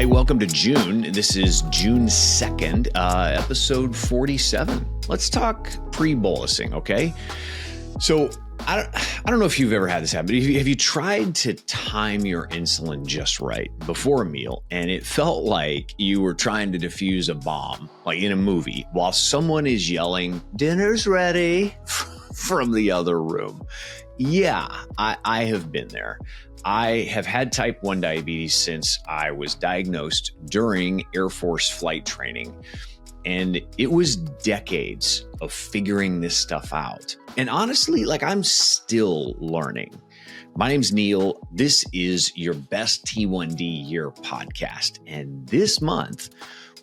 Hey, welcome to June. This is June 2nd, episode 47. Let's talk pre-bolusing, okay? So I don't know if you've ever had this happen, but have you tried to time your insulin just right before a meal and it felt like you were trying to defuse a bomb, like in a movie, while someone is yelling, "Dinner's ready," from the other room? Yeah, I have been there. I have had type 1 diabetes since I was diagnosed during Air Force flight training. And it was decades of figuring this stuff out. And honestly, I'm still learning. My name's Neil. This is your Best T1D Year podcast. And this month,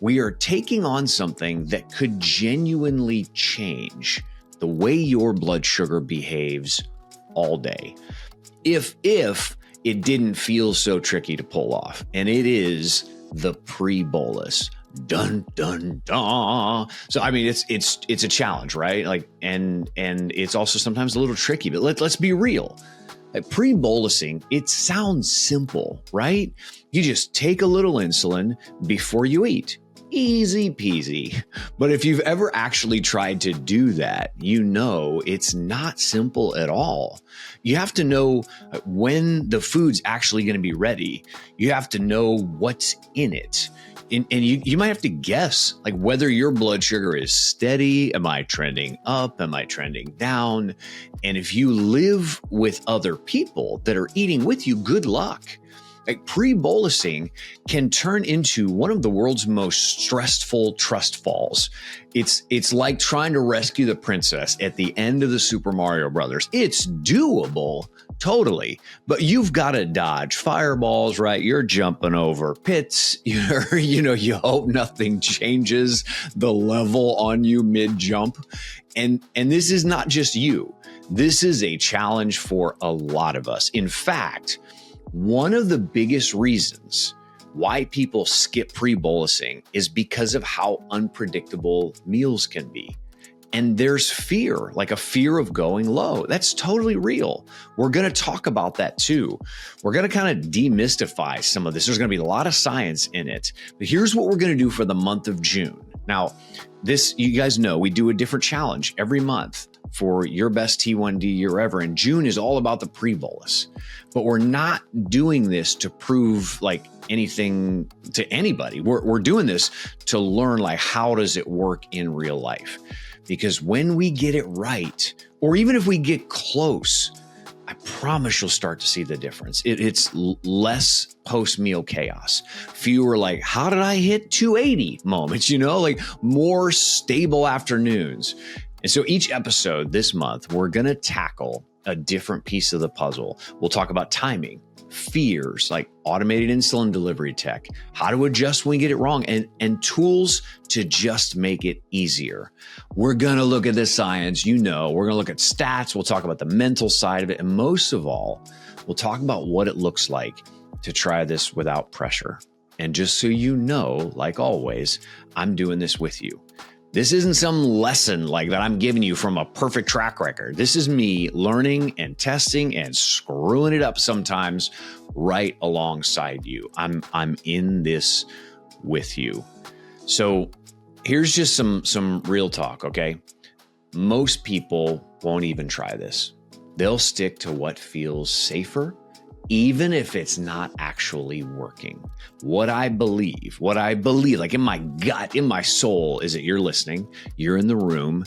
we are taking on something that could genuinely change the way your blood sugar behaves all day. If it didn't feel so tricky to pull off. And it is the pre-bolus. Dun, dun, dun. So, I mean, it's a challenge, right? And it's also sometimes a little tricky, but let's be real. Pre-bolusing, it sounds simple, right? You just take a little insulin before you eat. Easy peasy. But if you've ever actually tried to do that, you know it's not simple at all. You have to know when the food's actually going to be ready. You have to know what's in it. And you might have to guess whether your blood sugar is steady. Am I trending up? Am I trending down? And if you live with other people that are eating with you, good luck. Pre-bolusing can turn into one of the world's most stressful trust falls. It's like trying to rescue the princess at the end of the Super Mario Brothers. It's doable, totally, but you've got to dodge fireballs, right? You're jumping over pits. You hope nothing changes the level on you mid-jump. And this is not just you. This is a challenge for a lot of us. In fact, one of the biggest reasons why people skip pre-bolusing is because of how unpredictable meals can be. And there's fear, like a fear of going low. That's totally real. We're going to talk about that too. We're going to kind of demystify some of this. There's going to be a lot of science in it. But here's what we're going to do for the month of June. Now, you guys know we do a different challenge every month for your best T1D year ever. And June is all about the pre-bolus. But we're not doing this to prove anything to anybody. We're doing this to learn how does it work in real life? Because when we get it right, or even if we get close, I promise you'll start to see the difference. It's less post-meal chaos, fewer how did I hit 280 moments, more stable afternoons. And so each episode this month, we're going to tackle a different piece of the puzzle. We'll talk about timing, fears like automated insulin delivery tech, how to adjust when we get it wrong, and tools to just make it easier. We're going to look at the science, we're going to look at stats. We'll talk about the mental side of it. And most of all, we'll talk about what it looks like to try this without pressure. And just so you know, like always, I'm doing this with you. This isn't some lesson that I'm giving you from a perfect track record. This is me learning and testing and screwing it up sometimes right alongside you. I'm in this with you. So here's just some real talk, okay? Most people won't even try this. They'll stick to what feels safer, even if it's not actually working. What I believe, in my gut, in my soul, is that you're listening, you're in the room,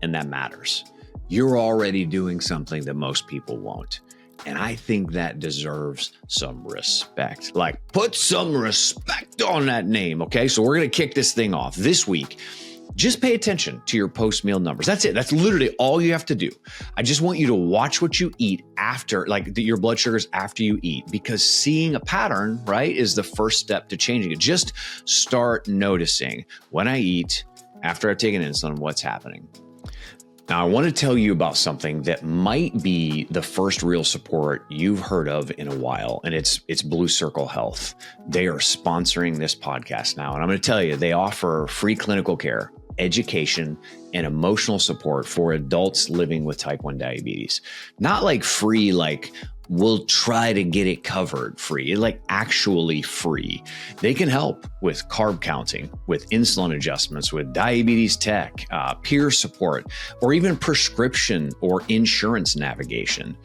and that matters. You're already doing something that most people won't. And I think that deserves some respect. Put some respect on that name, okay? So we're going to kick this thing off this week. Just pay attention to your post-meal numbers. That's it. That's literally all you have to do. I just want you to watch what you eat after, your blood sugars after you eat, because seeing a pattern, right, is the first step to changing it. Just start noticing when I eat, after I've taken insulin, what's happening. Now, I want to tell you about something that might be the first real support you've heard of in a while, and it's Blue Circle Health. They are sponsoring this podcast now, and I'm going to tell you, they offer free clinical care, education, and emotional support for adults living with type 1 diabetes. Not free, will try to get it covered free, like actually free. They can help with carb counting, with insulin adjustments, with diabetes tech, peer support, or even prescription or insurance navigation.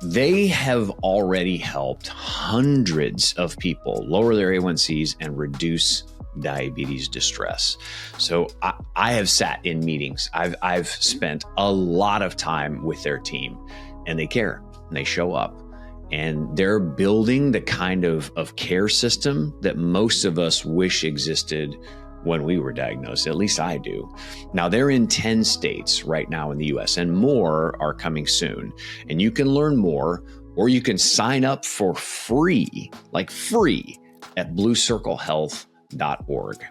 They have already helped hundreds of people lower their A1Cs and reduce diabetes distress. So I have sat in meetings. I've spent a lot of time with their team, and they care and they show up, and they're building the kind of care system that most of us wish existed when we were diagnosed. At least I do. Now, they're in 10 states right now in the US, and more are coming soon. And you can learn more, or you can sign up for free, like free, at bluecirclehealth.org.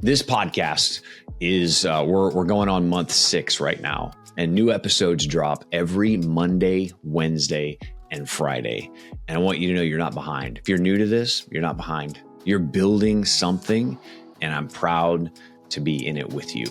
This podcast is, we're going on month 6 right now, and new episodes drop every Monday, Wednesday, and Friday. And I want you to know you're not behind. If you're new to this, you're not behind. You're building something, and I'm proud to be in it with you.